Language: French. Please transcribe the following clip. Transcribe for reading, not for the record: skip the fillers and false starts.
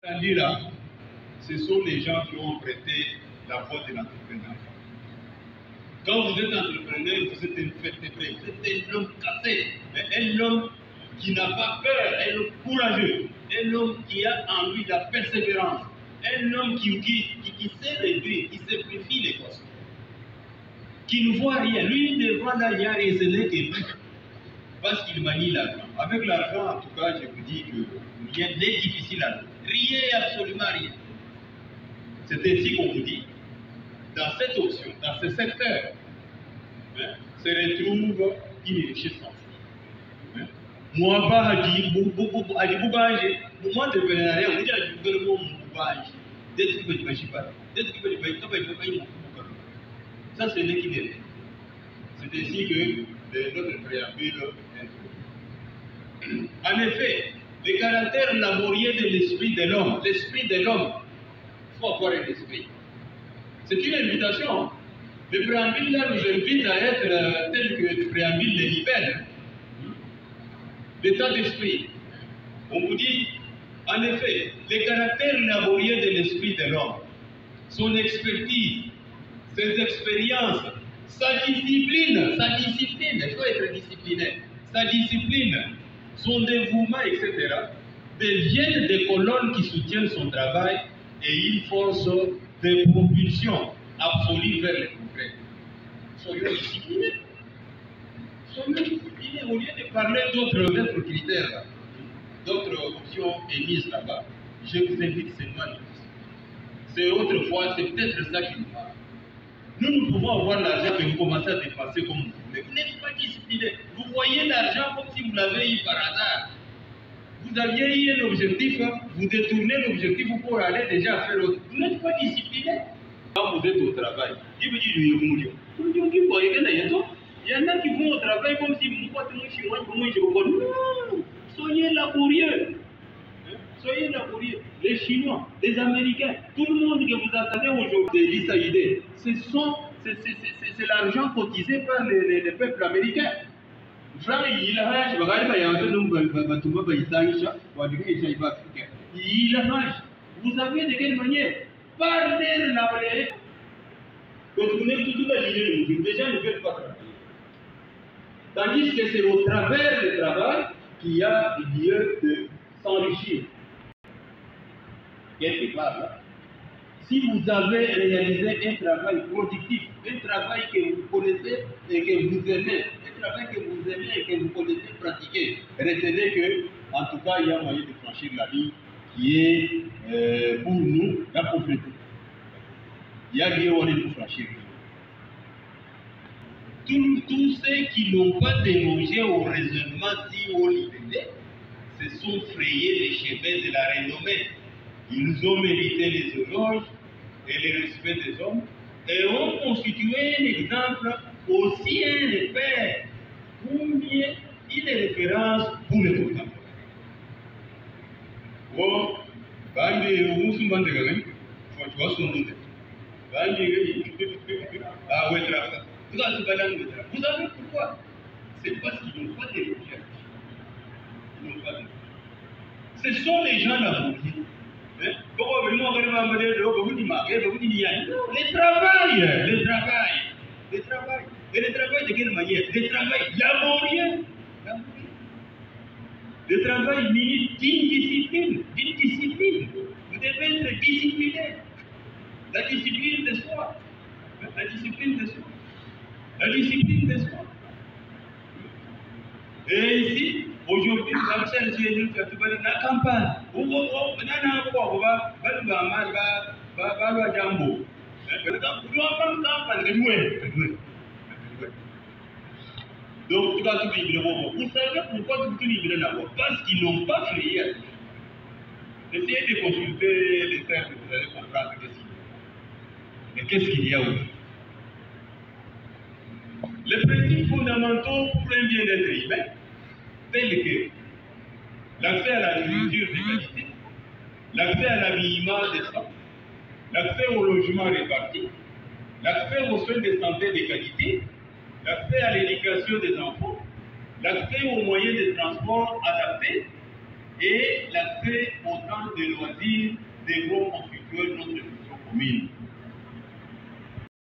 Là, ce sont les gens qui ont prêté la voie de l'entrepreneuriat. Quand vous êtes entrepreneur, vous êtes invertébré, vous êtes un homme cassé, un homme qui n'a pas peur, un homme courageux, un homme qui a envie de la persévérance, un homme qui sait réduire, qui simplifie les causes, qui ne voit rien. Lui, il ne voit là, il y a raisonné que parce qu'il manie l'argent. Avec l'argent, en tout cas, je vous dis que rien n'est difficile à nous. Rien, absolument rien. C'est ainsi qu'on vous dit, dans cette option, dans ce secteur, se retrouve une richesse sensible. Moi, pas dire, moi, entrepreneuriat, on dit à le mot mouvage. Dès que tu ne pas, dès que tu ne pas, ça, c'est l'équilibre. C'est ainsi que notre préambule est. En effet, le caractère laborieux de l'esprit de l'homme, il faut avoir un esprit. C'est une invitation. Le préambule là nous invite à être tel que le préambule les libère. L'état d'esprit. On vous dit, en effet, le caractère laborieux de l'esprit de l'homme, son expertise, ses expériences, sa discipline, il faut être discipliné, sa discipline, son dévouement, etc., deviennent des colonnes qui soutiennent son travail et une force de propulsion absolue vers le progrès. Soyons disciplinés. Soyons disciplinés au lieu de parler d'autres critères, d'autres options émises là-bas. Je vous invite seulement à c'est autrefois, c'est peut-être ça qui nous parle. Nous pouvons avoir l'argent et vous commencez à dépenser comme vous voulez. Vous n'êtes pas discipliné. Vous voyez l'argent comme si vous l'avez eu par hasard. Vous aviez eu un objectif, vous détournez l'objectif pour aller déjà faire autre. Vous n'êtes pas discipliné. Quand vous êtes au travail, il y en a qui vont au travail comme si vous non, soyez laborieux. Soyez laborieux. Les Chinois, les Américains, tout le monde que vous attendez aujourd'hui, l'ISAID, c'est l'argent cotisé par les peuples américains. Vous avez de quelle manière? Par l'air laborieux. Donc vous n'êtes tout à l'idée, les gens ne veulent pas travailler. Tandis que c'est au travers du travail qu'il y a lieu de s'enrichir. Quelque part là. Si vous avez réalisé un travail productif, un travail que vous connaissez et que vous aimez, un travail que vous aimez et que vous connaissez pratiquer, retenez que, en tout cas, il y a moyen de franchir la ligne qui est pour nous la pauvreté. Il y a lieu de franchir. Tous ceux qui n'ont pas dérogé au raisonnement si haut libellé se sont frayés les chemins de la renommée. Ils ont mérité les éloges et le respect des hommes et ont constitué un exemple aussi un repère ou bien une référence pour les contemporains. Oh, Bandi, vous vous souvenez vous savez pourquoi? C'est parce qu'ils n'ont pas de recherche. Ce sont les gens laborieux. Les travail. Et le travail de quelle manière? Le travail laborieux. Le travail d'une discipline. Vous devez être discipliné. La discipline de soi. Et ici, aujourd'hui, la campagne. Donc, vous savez pourquoi tout libéré d'abord? Parce qu'ils n'ont pas frayé. Essayez de consulter les termes que vous allez comprendre qu'est-ce qu'il y a aujourd'hui. Les principes fondamentaux pour un bien-être humain, tels que l'accès à la nourriture de qualité, l'accès à l'habillement décent, l'accès au logement réparti, l'accès aux soins de santé de qualité, l'accès à l'éducation des enfants, l'accès aux moyens de transport adaptés, et l'accès aux temps de loisirs devront constituer notre mission commune.